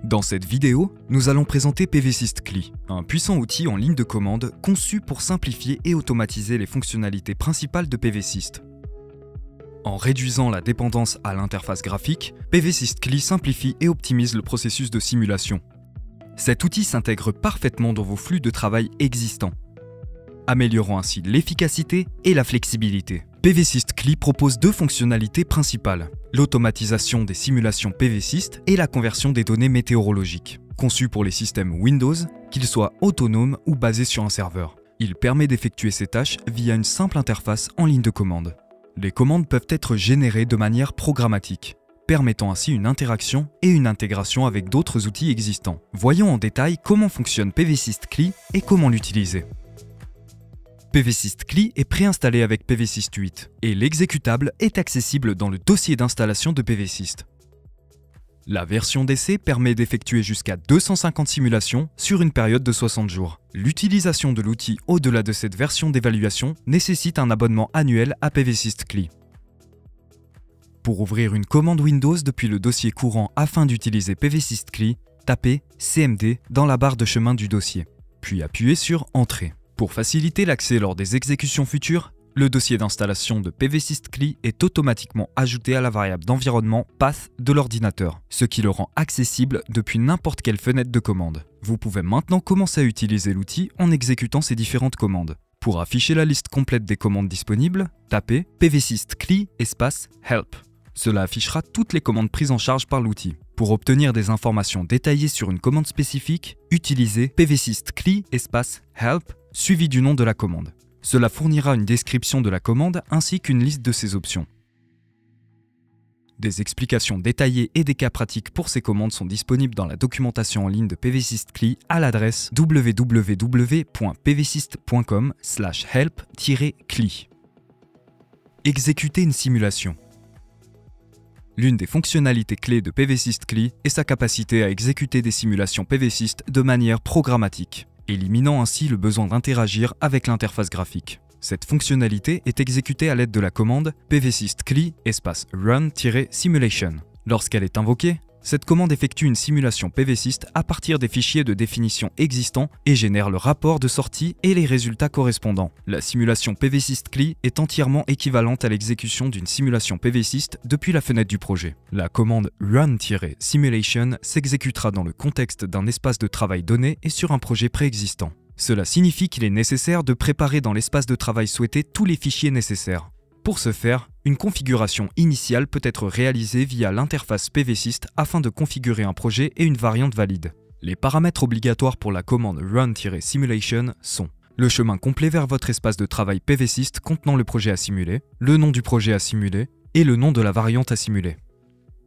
Dans cette vidéo, nous allons présenter PVSYST CLI, un puissant outil en ligne de commande conçu pour simplifier et automatiser les fonctionnalités principales de PVSYST. En réduisant la dépendance à l'interface graphique, PVSYST CLI simplifie et optimise le processus de simulation. Cet outil s'intègre parfaitement dans vos flux de travail existants, améliorant ainsi l'efficacité et la flexibilité. PVSYST CLI propose deux fonctionnalités principales, l'automatisation des simulations PVSYST et la conversion des données météorologiques. Conçu pour les systèmes Windows, qu'ils soient autonomes ou basés sur un serveur. Il permet d'effectuer ces tâches via une simple interface en ligne de commande. Les commandes peuvent être générées de manière programmatique, permettant ainsi une interaction et une intégration avec d'autres outils existants. Voyons en détail comment fonctionne PVSYST CLI et comment l'utiliser. PVSYST CLI est préinstallé avec PVSYST 8 et l'exécutable est accessible dans le dossier d'installation de PVSYST. La version d'essai permet d'effectuer jusqu'à 250 simulations sur une période de 60 jours. L'utilisation de l'outil au-delà de cette version d'évaluation nécessite un abonnement annuel à PVSYST CLI. Pour ouvrir une commande Windows depuis le dossier courant afin d'utiliser PVSYST CLI, tapez CMD dans la barre de chemin du dossier, puis appuyez sur Entrée. Pour faciliter l'accès lors des exécutions futures, le dossier d'installation de PVSYST CLI est automatiquement ajouté à la variable d'environnement Path de l'ordinateur, ce qui le rend accessible depuis n'importe quelle fenêtre de commande. Vous pouvez maintenant commencer à utiliser l'outil en exécutant ces différentes commandes. Pour afficher la liste complète des commandes disponibles, tapez PVSYST CLI espace Help. Cela affichera toutes les commandes prises en charge par l'outil. Pour obtenir des informations détaillées sur une commande spécifique, utilisez PVSYST CLI espace Help suivi du nom de la commande. Cela fournira une description de la commande ainsi qu'une liste de ses options. Des explications détaillées et des cas pratiques pour ces commandes sont disponibles dans la documentation en ligne de PVSYST CLI à l'adresse www.pvsyst.com/help-cli. Exécuter une simulation. L'une des fonctionnalités clés de PVSYST CLI est sa capacité à exécuter des simulations PVSYST de manière programmatique, éliminant ainsi le besoin d'interagir avec l'interface graphique. Cette fonctionnalité est exécutée à l'aide de la commande PVSYST CLI espace run-simulation. Lorsqu'elle est invoquée, cette commande effectue une simulation PVSYST à partir des fichiers de définition existants et génère le rapport de sortie et les résultats correspondants. La simulation PVSYST CLI est entièrement équivalente à l'exécution d'une simulation PVSYST depuis la fenêtre du projet. La commande run-simulation s'exécutera dans le contexte d'un espace de travail donné et sur un projet préexistant. Cela signifie qu'il est nécessaire de préparer dans l'espace de travail souhaité tous les fichiers nécessaires. Pour ce faire, une configuration initiale peut être réalisée via l'interface PVSYST afin de configurer un projet et une variante valide. Les paramètres obligatoires pour la commande run-simulation sont le chemin complet vers votre espace de travail PVSYST contenant le projet à simuler, le nom du projet à simuler et le nom de la variante à simuler.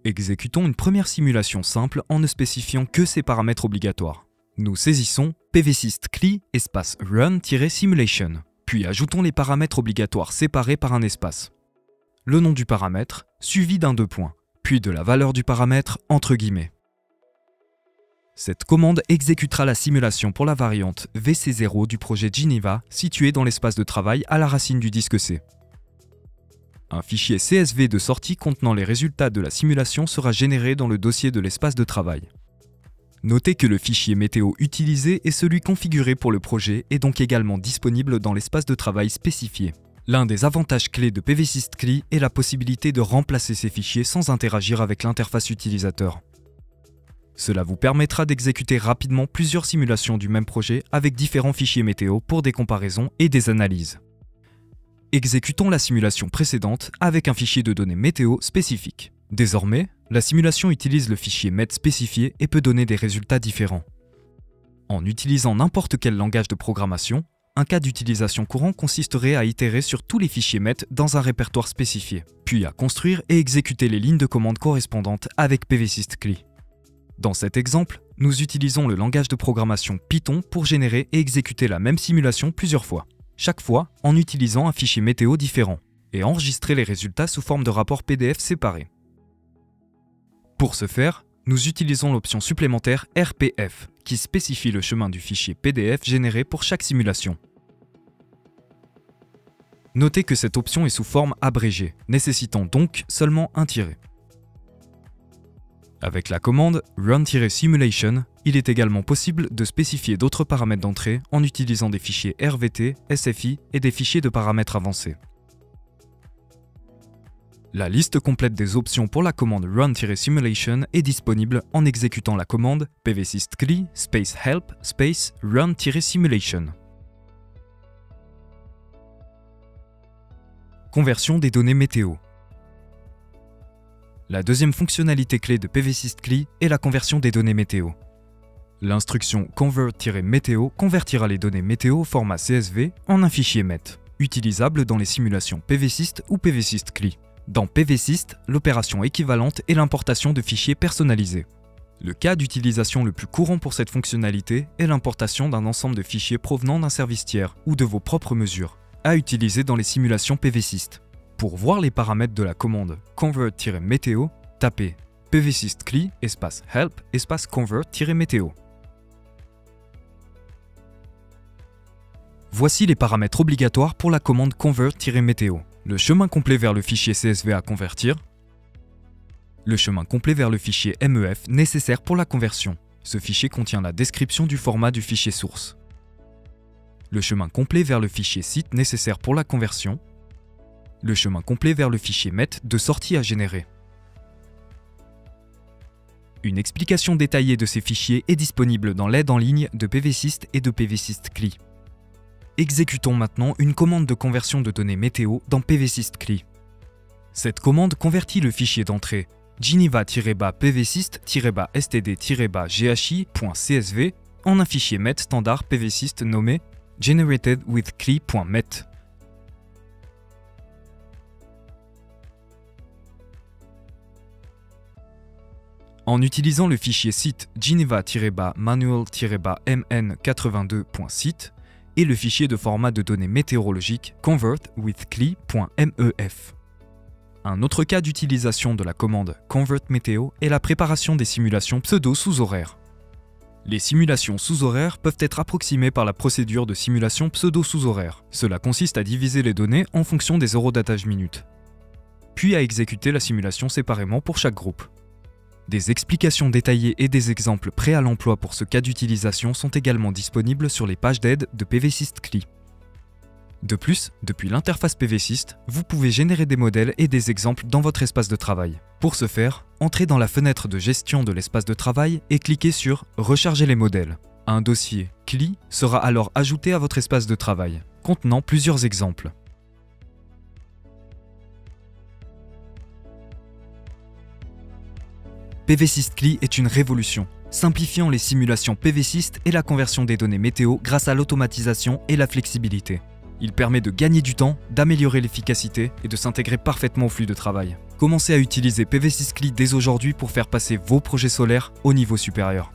Exécutons une première simulation simple en ne spécifiant que ces paramètres obligatoires. Nous saisissons PVSYST CLI espace run-simulation. Puis ajoutons les paramètres obligatoires séparés par un espace. Le nom du paramètre, suivi d'un 2 points, puis de la valeur du paramètre entre guillemets. Cette commande exécutera la simulation pour la variante VC0 du projet Geneva situé dans l'espace de travail à la racine du disque C. Un fichier CSV de sortie contenant les résultats de la simulation sera généré dans le dossier de l'espace de travail. Notez que le fichier météo utilisé est celui configuré pour le projet et donc également disponible dans l'espace de travail spécifié. L'un des avantages clés de PVSYST CLI est la possibilité de remplacer ces fichiers sans interagir avec l'interface utilisateur. Cela vous permettra d'exécuter rapidement plusieurs simulations du même projet avec différents fichiers météo pour des comparaisons et des analyses. Exécutons la simulation précédente avec un fichier de données météo spécifique. Désormais, la simulation utilise le fichier MET spécifié et peut donner des résultats différents. En utilisant n'importe quel langage de programmation, un cas d'utilisation courant consisterait à itérer sur tous les fichiers MET dans un répertoire spécifié, puis à construire et exécuter les lignes de commande correspondantes avec PVSYST CLI. Dans cet exemple, nous utilisons le langage de programmation Python pour générer et exécuter la même simulation plusieurs fois, chaque fois en utilisant un fichier météo différent, et enregistrer les résultats sous forme de rapports PDF séparés. Pour ce faire, nous utilisons l'option supplémentaire RPF, qui spécifie le chemin du fichier PDF généré pour chaque simulation. Notez que cette option est sous forme abrégée, nécessitant donc seulement un tiret. Avec la commande run-simulation, il est également possible de spécifier d'autres paramètres d'entrée en utilisant des fichiers RVT, SFI et des fichiers de paramètres avancés. La liste complète des options pour la commande run-simulation est disponible en exécutant la commande pvsys_cli --help run-simulation. Conversion des données météo. La deuxième fonctionnalité clé de pvsys_cli est la conversion des données météo. L'instruction convert-météo convertira les données météo au format CSV en un fichier MET, utilisable dans les simulations pvsyst ou pvsys_cli. Dans pvsyst, l'opération équivalente est l'importation de fichiers personnalisés. Le cas d'utilisation le plus courant pour cette fonctionnalité est l'importation d'un ensemble de fichiers provenant d'un service tiers ou de vos propres mesures, à utiliser dans les simulations pvsyst. Pour voir les paramètres de la commande convert-météo, tapez pvsys_cli --help convert-météo. Voici les paramètres obligatoires pour la commande convert-météo. Le chemin complet vers le fichier CSV à convertir, le chemin complet vers le fichier MEF nécessaire pour la conversion. Ce fichier contient la description du format du fichier source. Le chemin complet vers le fichier site nécessaire pour la conversion, le chemin complet vers le fichier MET de sortie à générer. Une explication détaillée de ces fichiers est disponible dans l'aide en ligne de pvsyst et de pvsys_cli. Exécutons maintenant une commande de conversion de données météo dans pvsys_cli. Cette commande convertit le fichier d'entrée geneva-pvsyst-std-ghi.csv en un fichier MET standard pvsyst nommé generatedwithcli.met. En utilisant le fichier site geneva-manual-mn82.site et le fichier de format de données météorologiques convertwithcli.mef. Un autre cas d'utilisation de la commande convert-météo est la préparation des simulations pseudo-sous-horaires. Les simulations sous-horaires peuvent être approximées par la procédure de simulation pseudo-sous-horaire. Cela consiste à diviser les données en fonction des eurodatage minutes, puis à exécuter la simulation séparément pour chaque groupe. Des explications détaillées et des exemples prêts à l'emploi pour ce cas d'utilisation sont également disponibles sur les pages d'aide de pvsys_cli. De plus, depuis l'interface pvsyst, vous pouvez générer des modèles et des exemples dans votre espace de travail. Pour ce faire, entrez dans la fenêtre de gestion de l'espace de travail et cliquez sur « Recharger les modèles ». Un dossier CLI sera alors ajouté à votre espace de travail, contenant plusieurs exemples. pvsys_cli est une révolution, simplifiant les simulations pvsyst et la conversion des données météo grâce à l'automatisation et la flexibilité. Il permet de gagner du temps, d'améliorer l'efficacité et de s'intégrer parfaitement au flux de travail. Commencez à utiliser pvsys_cli dès aujourd'hui pour faire passer vos projets solaires au niveau supérieur.